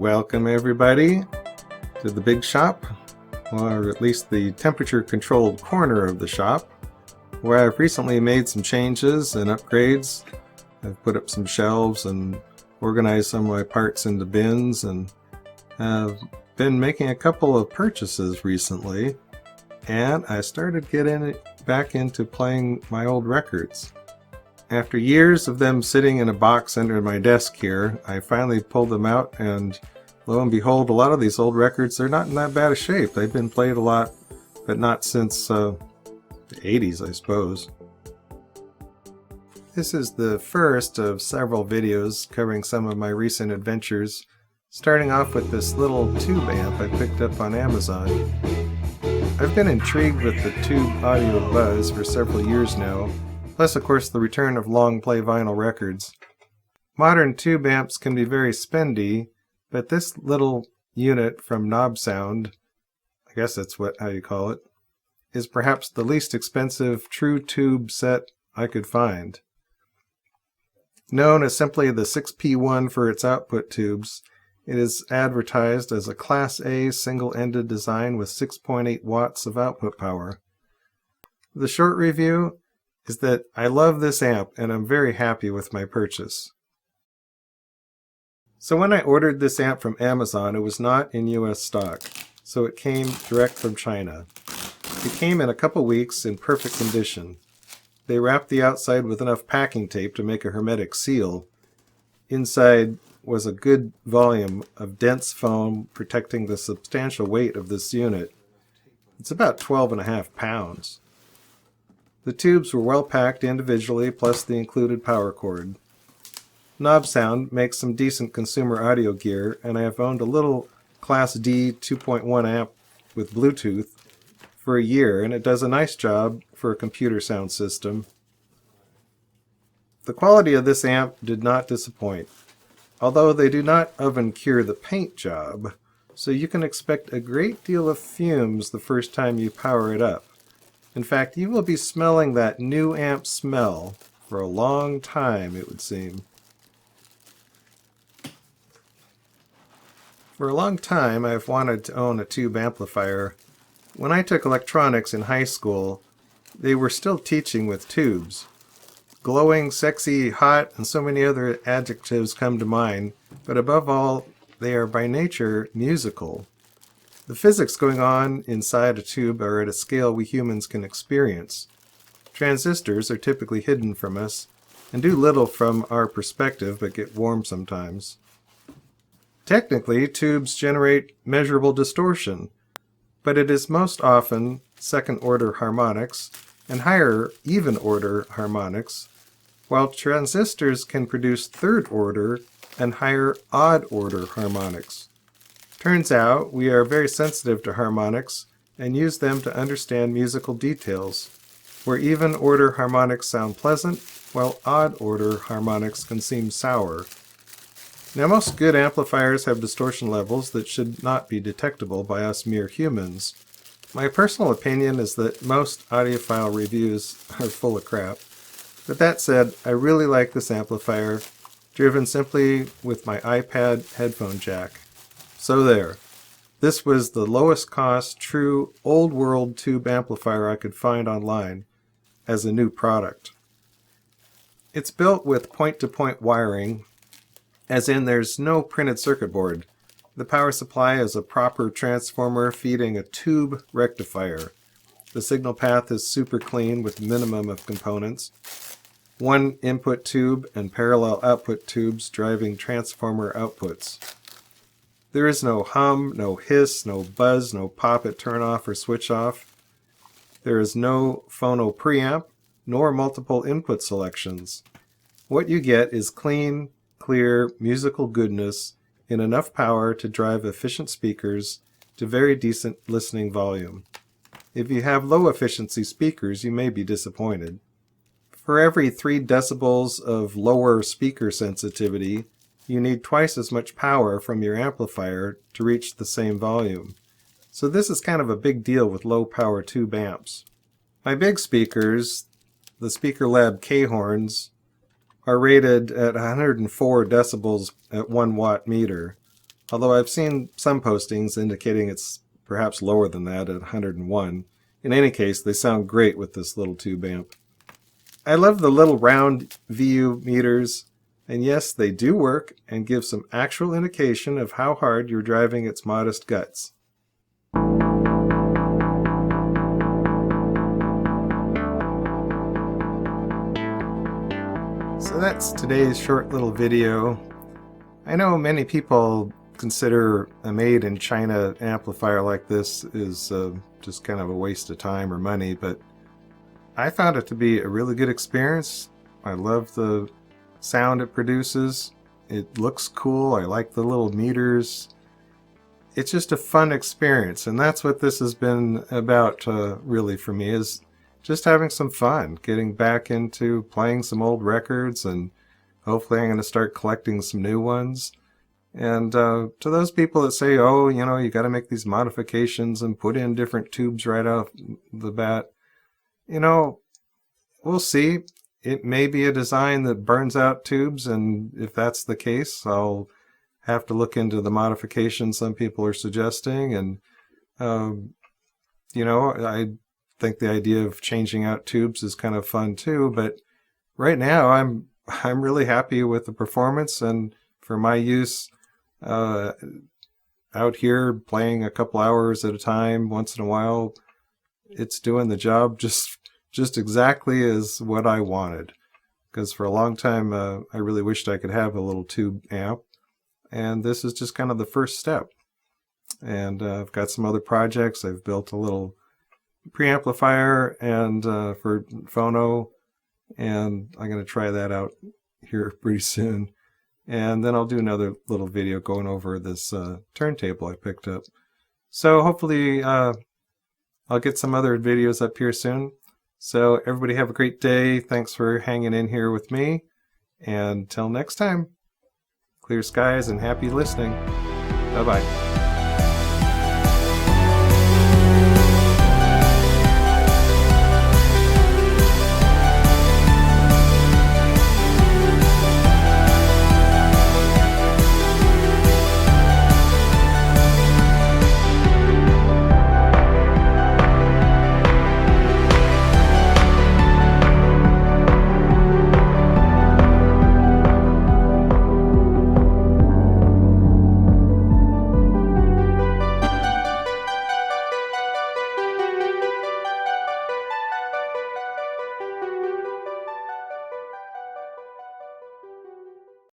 Welcome everybody to the big shop, or at least the temperature controlled corner of the shop, where I've recently made some changes and upgrades. I've put up some shelves and organized some of my parts into bins, and have been making a couple of purchases recently, and I started getting back into playing my old records. After years of them sitting in a box under my desk here, I finally pulled them out, and lo and behold, a lot of these old records, they're not in that bad a shape. They've been played a lot, but not since the 80s, I suppose. This is the first of several videos covering some of my recent adventures, starting off with this little tube amp I picked up on Amazon. I've been intrigued with the tube audio buzz for several years now, plus of course the return of long play vinyl records. Modern tube amps can be very spendy, but this little unit from Nobsound, I guess that's how you call it, is perhaps the least expensive true tube set I could find. Known as simply the 6P1 for its output tubes, it is advertised as a Class A single-ended design with 6.8 watts of output power. The short review is that I love this amp and I'm very happy with my purchase. So when I ordered this amp from Amazon, it was not in US stock, so it came direct from China. It came in a couple weeks in perfect condition. They wrapped the outside with enough packing tape to make a hermetic seal. Inside was a good volume of dense foam protecting the substantial weight of this unit. It's about 12.5 pounds. The tubes were well packed individually, plus the included power cord. Nobsound makes some decent consumer audio gear, and I have owned a little Class D 2.1 amp with Bluetooth for a year, and it does a nice job for a computer sound system. The quality of this amp did not disappoint, although they do not oven cure the paint job, so you can expect a great deal of fumes the first time you power it up. In fact, you will be smelling that new amp smell for a long time, it would seem. For a long time, I've wanted to own a tube amplifier. When I took electronics in high school, they were still teaching with tubes. Glowing, sexy, hot, and so many other adjectives come to mind, but above all, they are by nature musical. The physics going on inside a tube are at a scale we humans can experience. Transistors are typically hidden from us, and do little from our perspective, but get warm sometimes. Technically, tubes generate measurable distortion, but it is most often second-order harmonics and higher even-order harmonics, while transistors can produce third-order and higher odd-order harmonics. Turns out we are very sensitive to harmonics and use them to understand musical details, where even-order harmonics sound pleasant, while odd-order harmonics can seem sour. Now, most good amplifiers have distortion levels that should not be detectable by us mere humans. My personal opinion is that most audiophile reviews are full of crap. But that said, I really like this amplifier, driven simply with my iPad headphone jack. So there. This was the lowest cost, true, old world tube amplifier I could find online as a new product. It's built with point-to-point wiring, as in there's no printed circuit board. The power supply is a proper transformer feeding a tube rectifier. The signal path is super clean with minimum of components. One input tube and parallel output tubes driving transformer outputs. There is no hum, no hiss, no buzz, no pop at turn off or switch off. There is no phono preamp, nor multiple input selections. What you get is clean, clear, musical goodness in enough power to drive efficient speakers to very decent listening volume. If you have low efficiency speakers, you may be disappointed. For every 3 decibels of lower speaker sensitivity, you need twice as much power from your amplifier to reach the same volume. So this is kind of a big deal with low power tube amps. My big speakers, the SpeakerLab K-horns, are rated at 104 decibels at 1 watt meter. although I've seen some postings indicating it's perhaps lower than that at 101. In any case, they sound great with this little tube amp. I love the little round VU meters, and yes, they do work and give some actual indication of how hard you're driving its modest guts. So that's today's short little video. I know many people consider a made-in-China amplifier like this is just kind of a waste of time or money, but I found it to be a really good experience. I love the sound it produces. It looks cool. I like the little meters. It's just a fun experience, and that's what this has been about really for me, is just having some fun, getting back into playing some old records, and hopefully I'm going to start collecting some new ones. And to those people that say, oh, you know, you got to make these modifications and put in different tubes right off the bat, you know, we'll see. It may be a design that burns out tubes, and if that's the case, I'll have to look into the modifications some people are suggesting. And, you know, I think the idea of changing out tubes is kind of fun too, but right now I'm really happy with the performance, and for my use out here playing a couple hours at a time once in a while, it's doing the job just exactly as what I wanted. Because for a long time I really wished I could have a little tube amp, and this is just kind of the first step. And I've got some other projects. I've built a little preamplifier and for phono, and I'm going to try that out here pretty soon. And then I'll do another little video going over this turntable I picked up. So hopefully I'll get some other videos up here soon. So everybody have a great day. Thanks for hanging in here with me. And till next time, clear skies and happy listening. Bye-bye.